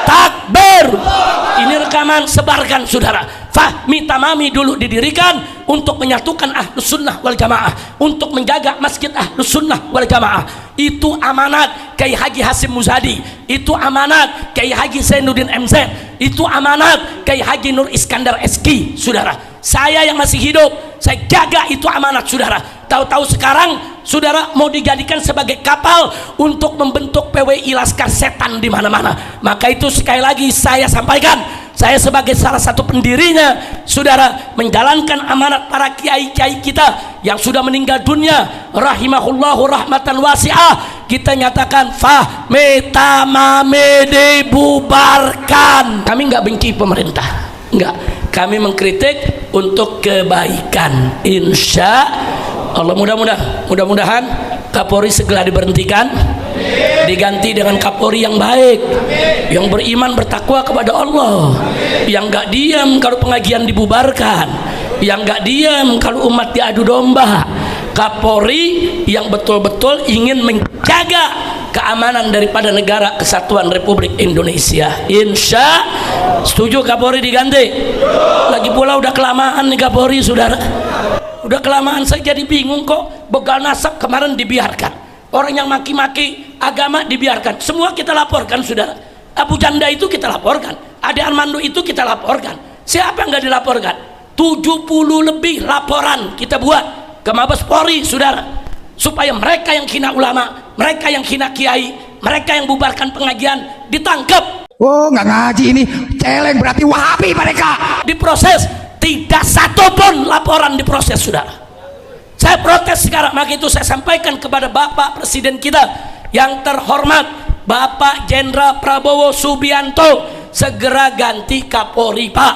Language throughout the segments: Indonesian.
Takbir. Ini rekaman, sebarkan saudara. Fahmi Tamami dulu didirikan untuk menyatukan Ahlus Sunnah wal Jamaah, untuk menjaga Masjid Ahlus Sunnah wal Jamaah. Itu amanat Kiai Haji Hasyim Muzadi, itu amanat Kiai Haji Zainuddin MZ, itu amanat Kiai Haji Nur Iskandar SQ. Saudara, saya yang masih hidup, saya jaga itu amanat saudara. Tahu-tahu sekarang saudara mau dijadikan sebagai kapal untuk membentuk PWI Laskar Setan di mana-mana. Maka itu sekali lagi saya sampaikan, saya sebagai salah satu pendirinya saudara, menjalankan amanat para kiai-kiai kita yang sudah meninggal dunia rahimahullahu rahmatan wasi'ah. Kita nyatakan Fahmi Tamami dibubarkan. Kami nggak benci pemerintah, enggak, kami mengkritik untuk kebaikan. Insya Allah, mudah-mudahan Kapolri segera diberhentikan, diganti dengan Kapolri yang baik, yang beriman bertakwa kepada Allah, yang gak diam kalau pengajian dibubarkan, yang gak diam kalau umat diadu domba. Kapolri yang betul-betul ingin menjaga keamanan daripada negara kesatuan Republik Indonesia. Insya setuju Kapolri diganti. Lagi pula udah kelamaan nih Kapolri saudara, udah kelamaan. Saya jadi bingung kok begal nasab kemarin dibiarkan, orang yang maki-maki agama dibiarkan, semua kita laporkan saudara. Abu Janda itu kita laporkan, Ade Armando itu kita laporkan. Siapa yang nggak dilaporkan? 70 lebih laporan kita buat ke Mabes Polri saudara, supaya mereka yang hina ulama, mereka yang hina kiai, mereka yang bubarkan pengajian ditangkap. Oh, nggak ngaji ini celeng, berarti Wahabi mereka. Diproses, tidak satu pun laporan diproses saudara. Saya protes sekarang. Maka itu saya sampaikan kepada Bapak Presiden kita yang terhormat Bapak Jenderal Prabowo Subianto, segera ganti Kapolri Pak,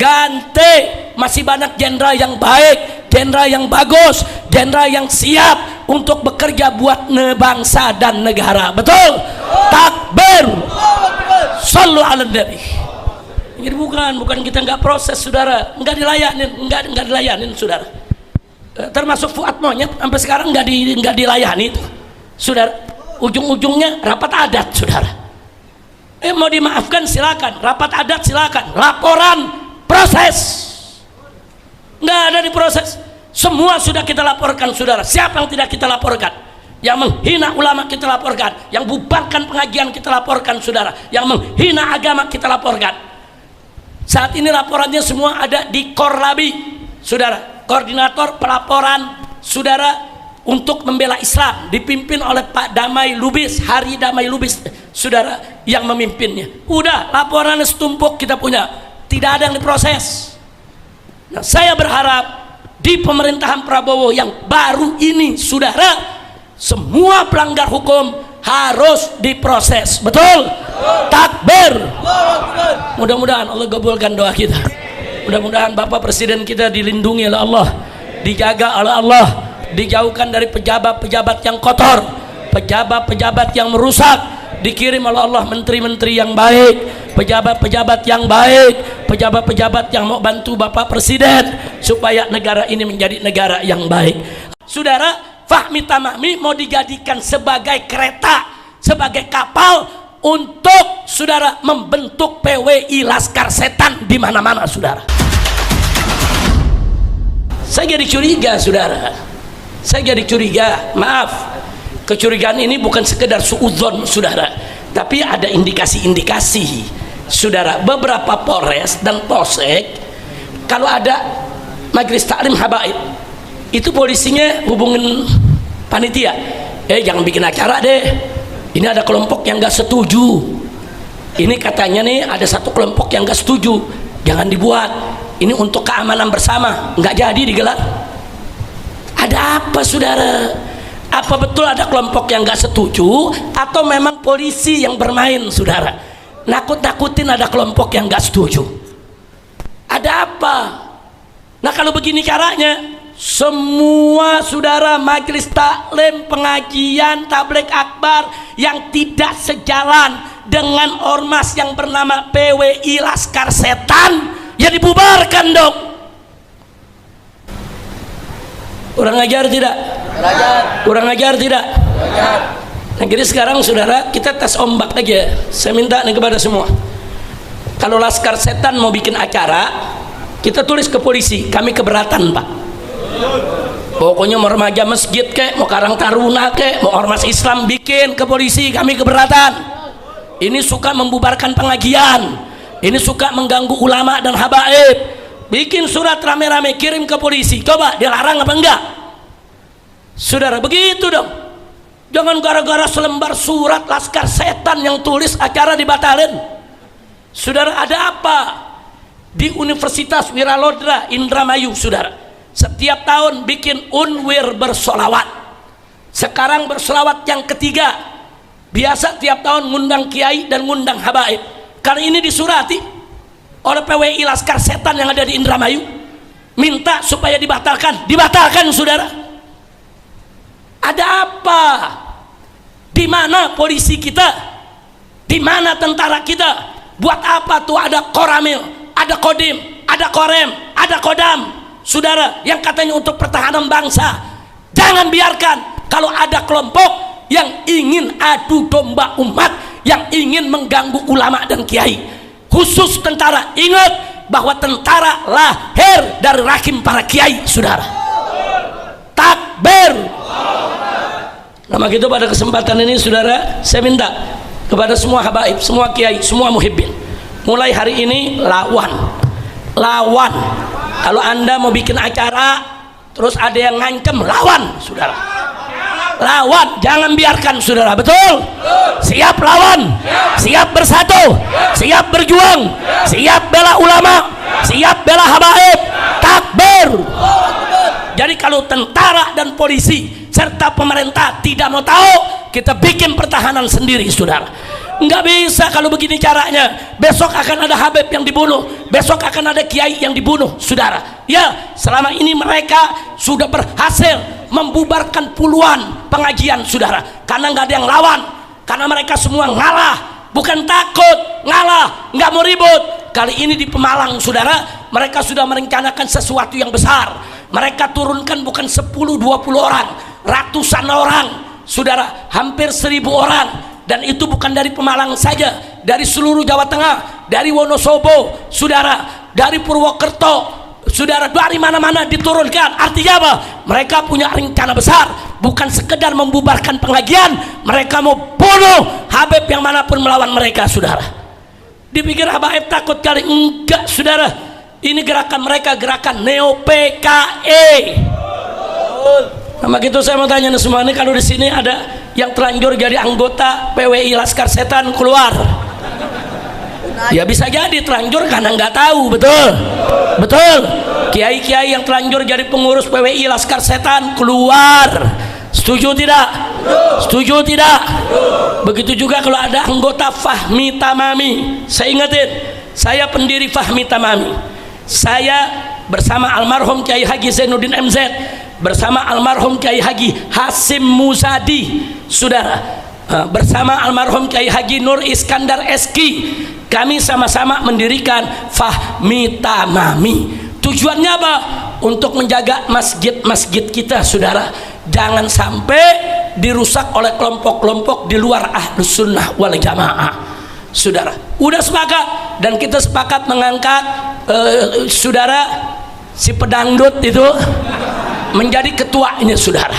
ganti. Masih banyak jenderal yang baik, jenderal yang bagus, jenderal yang siap untuk bekerja buat bangsa dan negara. Betul? Takbir. Sallu ala nabi. Ini bukan kita nggak proses saudara, nggak dilayanin saudara. Termasuk Fuad Monyet sampai sekarang nggak dilayani itu saudara. Ujung-ujungnya rapat adat saudara. Mau dimaafkan silakan, rapat adat silakan, laporan proses nggak ada diproses. Semua sudah kita laporkan saudara. Siapa yang tidak kita laporkan? Yang menghina ulama kita laporkan, yang bubarkan pengajian kita laporkan saudara, yang menghina agama kita laporkan. Saat ini laporannya semua ada di Korlabi saudara, koordinator pelaporan saudara untuk membela Islam, dipimpin oleh Pak Damai Lubis, Hari Damai Lubis saudara yang memimpinnya. Udah laporannya setumpuk kita punya, tidak ada yang diproses. Nah, saya berharap di pemerintahan Prabowo yang baru ini saudara, semua pelanggar hukum harus diproses. Betul? Takbir. Mudah-mudahan Allah kabulkan doa kita. Mudah-mudahan Bapak Presiden kita dilindungi oleh Allah, dijaga oleh Allah, dijauhkan dari pejabat-pejabat yang kotor, pejabat-pejabat yang merusak, dikirim oleh Allah menteri-menteri yang baik, pejabat-pejabat yang baik, pejabat-pejabat yang mau bantu Bapak Presiden supaya negara ini menjadi negara yang baik. Saudara, Fahmi Tamami mau dijadikan sebagai kereta, sebagai kapal untuk saudara membentuk PWI Laskar Setan di mana-mana saudara. Saya jadi curiga saudara, saya jadi curiga. Maaf, kecurigaan ini bukan sekedar suudzon saudara, tapi ada indikasi-indikasi saudara. Beberapa Polres dan Polsek kalau ada majelis taklim habaib itu polisinya hubungin panitia, jangan bikin acara deh, ini ada kelompok yang gak setuju, ini katanya nih ada satu kelompok yang gak setuju, jangan dibuat, ini untuk keamanan bersama, nggak jadi digelar. Ada apa saudara? Apa betul ada kelompok yang gak setuju atau memang polisi yang bermain saudara, nakut-nakutin ada kelompok yang gak setuju? Ada apa? Nah kalau begini caranya, semua saudara majelis taklim, pengajian, tabligh akbar yang tidak sejalan dengan ormas yang bernama PWI Laskar Setan, ya dibubarkan dong. Kurang ajar tidak? Kurang ajar tidak? Nah, jadi sekarang saudara, kita tes ombak aja. Saya minta nih kepada semua, kalau Laskar Setan mau bikin acara, kita tulis ke polisi, kami keberatan Pak. Pokoknya mau remaja masjid kek, mau Karang Taruna kek, mau ormas Islam, bikin ke polisi, kami keberatan. Ini suka membubarkan pengajian, ini suka mengganggu ulama dan habaib. Bikin surat rame-rame, kirim ke polisi, coba dilarang apa enggak? Saudara, begitu dong. Jangan gara-gara selembar surat Laskar Setan yang tulis acara dibatalin. Saudara, ada apa? Di Universitas Wiralodra Indramayu, saudara, setiap tahun bikin unwir bersolawat. Sekarang bersolawat yang ketiga. Biasa tiap tahun ngundang kiai dan ngundang habaib. Kali ini disurati oleh PWI Laskar Setan yang ada di Indramayu, minta supaya dibatalkan. Dibatalkan, saudara. Ada apa? Di mana polisi kita? Di mana tentara kita? Buat apa tuh ada Koramil, ada Kodim, ada Korem, ada Kodam, saudara, yang katanya untuk pertahanan bangsa? Jangan biarkan kalau ada kelompok yang ingin adu domba umat, yang ingin mengganggu ulama dan kiai, khusus tentara. Ingat bahwa tentara lahir dari rahim para kiai, saudara. Takbir. Nah, begitu pada kesempatan ini, saudara, saya minta kepada semua habaib, semua kiai, semua muhibbin, mulai hari ini lawan. Kalau Anda mau bikin acara terus ada yang ngancem, lawan, saudara. Lawan, jangan biarkan, saudara. Betul? Siap lawan, siap bersatu, siap berjuang, siap bela ulama, siap bela habaib. Takbir. Jadi kalau tentara dan polisi serta pemerintah tidak mau tahu, kita bikin pertahanan sendiri, saudara. Nggak bisa kalau begini caranya. Besok akan ada habib yang dibunuh, besok akan ada kiai yang dibunuh, saudara. Ya, selama ini mereka sudah berhasil membubarkan puluhan pengajian, saudara, karena nggak ada yang lawan, karena mereka semua ngalah. Bukan takut, ngalah, nggak mau ribut. Kali ini di Pemalang, saudara, mereka sudah merencanakan sesuatu yang besar. Mereka turunkan bukan 10-20 orang, ratusan orang, saudara, hampir 1000 orang. Dan itu bukan dari Pemalang saja, dari seluruh Jawa Tengah, dari Wonosobo, saudara, dari Purwokerto, saudara, dari mana-mana diturunkan. Artinya apa? Mereka punya rencana besar, bukan sekedar membubarkan pengajian, mereka mau bunuh habib yang manapun melawan mereka, saudara. Dipikir habaib takut kali? Enggak, saudara. Ini gerakan mereka, gerakan Neo PKE. Nah, begitu saya mau tanya nih semua ini, kalau di sini ada yang terlanjur jadi anggota PWI Laskar Setan, keluar. Ya bisa jadi terlanjur karena nggak tahu, betul, betul. Kiai-kiai yang terlanjur jadi pengurus PWI Laskar Setan, keluar. Setuju tidak? Setuju tidak? Begitu juga kalau ada anggota Fahmi Tamami. Saya ingetin, saya pendiri Fahmi Tamami. Saya bersama almarhum Kiai Haji Zainuddin MZ, bersama almarhum Kiai Haji Hasim Muzadi, saudara, bersama almarhum Kiai Haji Nur Iskandar Eski, kami sama-sama mendirikan Fahmi Tamami. Tujuannya apa? Untuk menjaga masjid-masjid kita, saudara, jangan sampai dirusak oleh kelompok-kelompok di luar Ahlus Sunnah wal Jamaah. Saudara, udah sepakat, dan kita sepakat mengangkat saudara, si pedangdut itu menjadi ketuanya, saudara.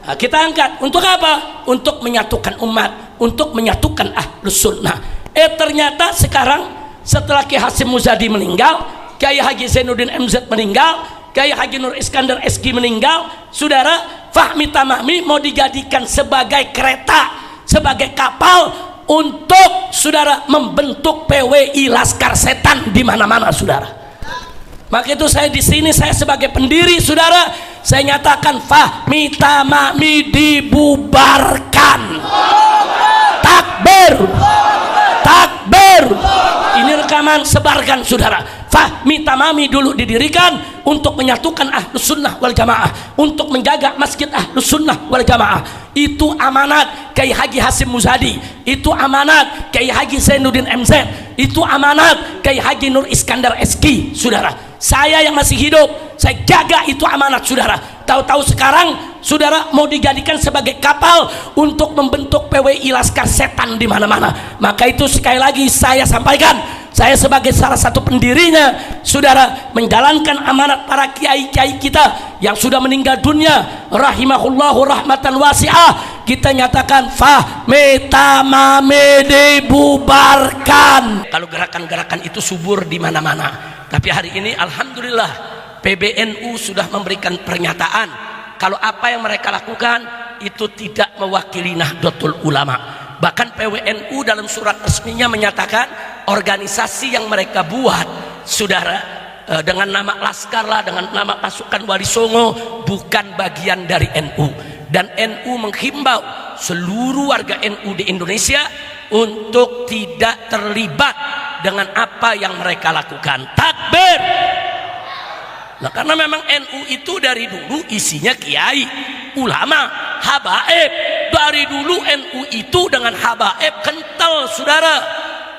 Nah, kita angkat untuk apa? Untuk menyatukan umat, untuk menyatukan Ahlus Sunnah. Ternyata sekarang setelah Kiai Hasim Muzadi meninggal, Kiai Haji Zainuddin MZ meninggal, Kiai Haji Nur Iskandar Eski meninggal, saudara, Fahmi Tamami mau dijadikan sebagai kereta, sebagai kapal untuk, saudara, membentuk PWI Laskar Setan di mana-mana, saudara. Maka itu saya di sini, saya sebagai pendiri, saudara, saya nyatakan Fahmi Tamami dibubarkan. Takbir, takbir. Ini rekaman, sebarkan, saudara. Fahmi Tamami dulu didirikan untuk menyatukan Ahlus Sunnah wal Jamaah, untuk menjaga masjid Ahlus Sunnah wal Jamaah. Itu amanat Kiai Haji Hasim Muzadi, itu amanat Kiai Haji Zainuddin MZ, itu amanat Kiai Haji Nur Iskandar Eski, saudara. Saya yang masih hidup, saya jaga itu amanat, saudara. tahu-tahu sekarang saudara mau dijadikan sebagai kapal untuk membentuk PWI Laskar Setan di mana-mana. Maka itu sekali lagi saya sampaikan, saya sebagai salah satu pendirinya, saudara, menjalankan amanat para kiai-kiai kita yang sudah meninggal dunia rahimahullahu rahmatan wasi'ah. Kita nyatakan fahmetamame dibubarkan. Kalau gerakan-gerakan itu subur di mana-mana. Tapi hari ini alhamdulillah PBNU sudah memberikan pernyataan kalau apa yang mereka lakukan itu tidak mewakili Nahdlatul Ulama. Bahkan PWNU dalam surat resminya menyatakan organisasi yang mereka buat, saudara, dengan nama Laskar lah, dengan nama pasukan Wali Songo, bukan bagian dari NU. Dan NU menghimbau seluruh warga NU di Indonesia untuk tidak terlibat dengan apa yang mereka lakukan. Takbir. Nah, karena memang NU itu dari dulu isinya kiai, ulama, habaib. Dari dulu NU itu dengan habaib kental, saudara,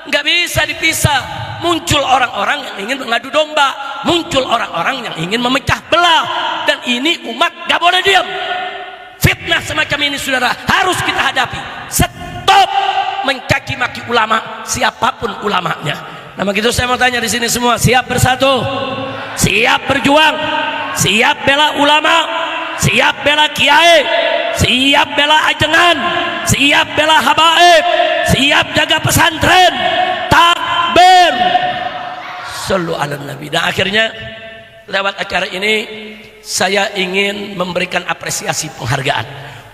nggak bisa dipisah. Muncul orang-orang yang ingin mengadu domba, muncul orang-orang yang ingin memecah belah, dan ini umat nggak boleh diam. Fitnah semacam ini, saudara, harus kita hadapi. Stop mencaci maki ulama, siapapun ulamanya. Nah, begitu saya mau tanya di sini semua, siap bersatu, siap berjuang, siap bela ulama, siap bela kiai, siap bela ajengan, siap bela habaib, siap jaga pesantren. Takbir. Sallu ala Nabi. Nah, akhirnya lewat acara ini saya ingin memberikan apresiasi penghargaan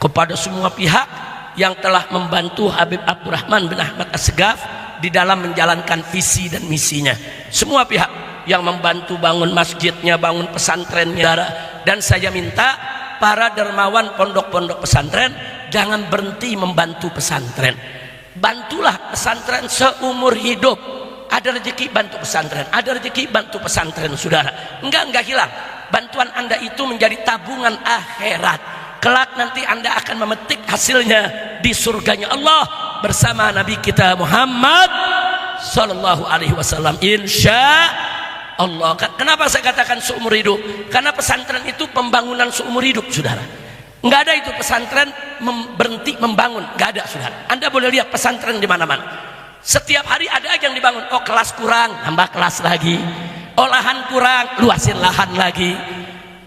kepada semua pihak yang telah membantu Habib Abdurrahman bin Ahmad Assegaf di dalam menjalankan visi dan misinya. Semua pihak yang membantu bangun masjidnya, bangun pesantrennya. Dan saya minta para dermawan pondok-pondok pesantren jangan berhenti membantu pesantren. Bantulah pesantren seumur hidup. Ada rezeki bantu pesantren, ada rezeki bantu pesantren, saudara. Enggak hilang. Bantuan Anda itu menjadi tabungan akhirat. Kelak nanti Anda akan memetik hasilnya di surganya Allah bersama Nabi kita Muhammad sallallahu alaihi wasallam, insya Allah. Kenapa saya katakan seumur hidup? Karena pesantren itu pembangunan seumur hidup, saudara. Enggak ada itu pesantren berhenti membangun, enggak ada, saudara. Anda boleh lihat pesantren di mana-mana. Setiap hari ada aja yang dibangun. Oh, kelas kurang, tambah kelas lagi. Oh, lahan kurang, luasin lahan lagi.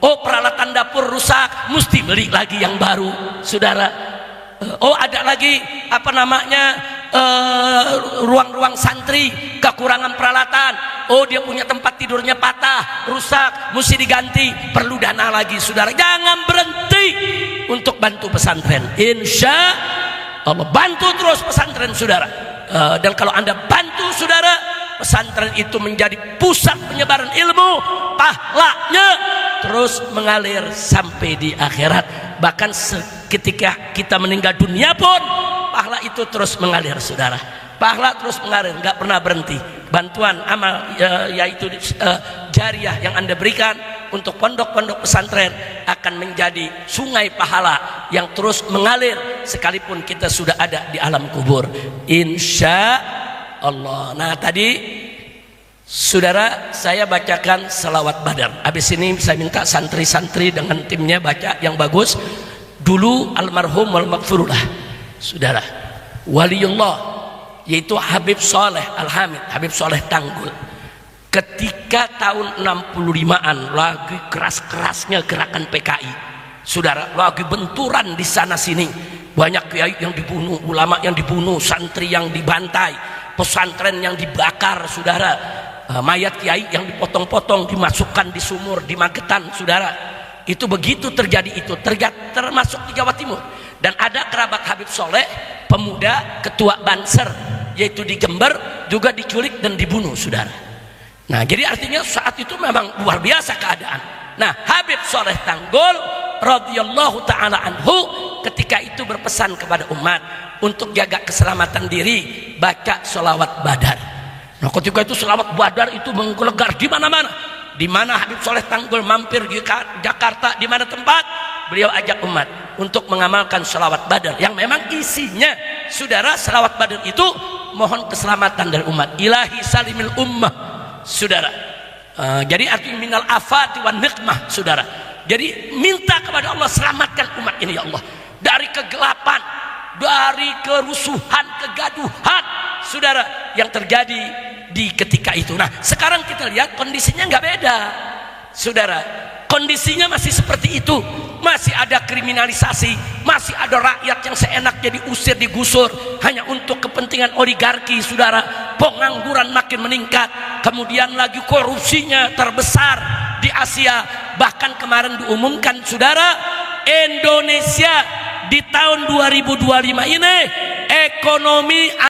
Oh, peralatan dapur rusak, mesti beli lagi yang baru, saudara. Oh, ada lagi apa namanya, ruang-ruang santri kekurangan peralatan. Oh, dia punya tempat tidurnya patah, rusak, mesti diganti, perlu dana lagi, saudara. Jangan berhenti untuk bantu pesantren. Insya Allah bantu terus pesantren, saudara. Dan kalau Anda bantu, saudara, pesantren itu menjadi pusat penyebaran ilmu, pahalanya terus mengalir sampai di akhirat. Bahkan ketika kita meninggal dunia pun pahala itu terus mengalir, saudara. Pahala terus mengalir, nggak pernah berhenti. Bantuan amal yaitu jariah yang Anda berikan untuk pondok-pondok pesantren akan menjadi sungai pahala yang terus mengalir sekalipun kita sudah ada di alam kubur, insya Allah. Nah, tadi saudara, saya bacakan selawat badar. Habis ini saya minta santri-santri dengan timnya baca yang bagus. Dulu almarhum wal maghfurullah, saudara, waliullah, yaitu Habib Soleh Al-Hamid, Habib Soleh Tanggul. Ketika tahun 65-an lagi keras-kerasnya gerakan PKI, saudara, lagi benturan di sana sini, banyak kiai yang dibunuh, ulama yang dibunuh, santri yang dibantai, pesantren yang dibakar, saudara, mayat kiai yang dipotong-potong dimasukkan di sumur di Magetan, saudara. Itu begitu terjadi, itu termasuk di Jawa Timur. Dan ada kerabat Habib Soleh, pemuda ketua Banser, yaitu di Jember, juga diculik dan dibunuh, saudara. Nah, jadi artinya saat itu memang luar biasa keadaan. Nah, Habib Soleh Tanggul radhiyallahu ta'ala anhu ketika itu berpesan kepada umat untuk jaga keselamatan diri, baca sholawat badar. Nah, ketika itu sholawat badar itu menggelegar di mana-mana. Di mana Habib Soleh Tanggul mampir di Jakarta, di mana tempat, beliau ajak umat untuk mengamalkan sholawat badar yang memang isinya, saudara, sholawat badar itu mohon keselamatan dari umat. Ilahi salimil ummah, saudara. Jadi arti minal afati wan nikmah, saudara. Jadi minta kepada Allah, selamatkan umat ini ya Allah dari kegelapan, dari kerusuhan, kegaduhan saudara yang terjadi di ketika itu. Nah sekarang kita lihat kondisinya nggak beda saudara, kondisinya masih seperti itu, masih ada kriminalisasi, masih ada rakyat yang seenaknya diusir, digusur hanya untuk kepentingan oligarki saudara. Pengangguran makin meningkat, kemudian lagi korupsinya terbesar di Asia. Bahkan kemarin diumumkan saudara, Indonesia di tahun 2025 ini ekonomi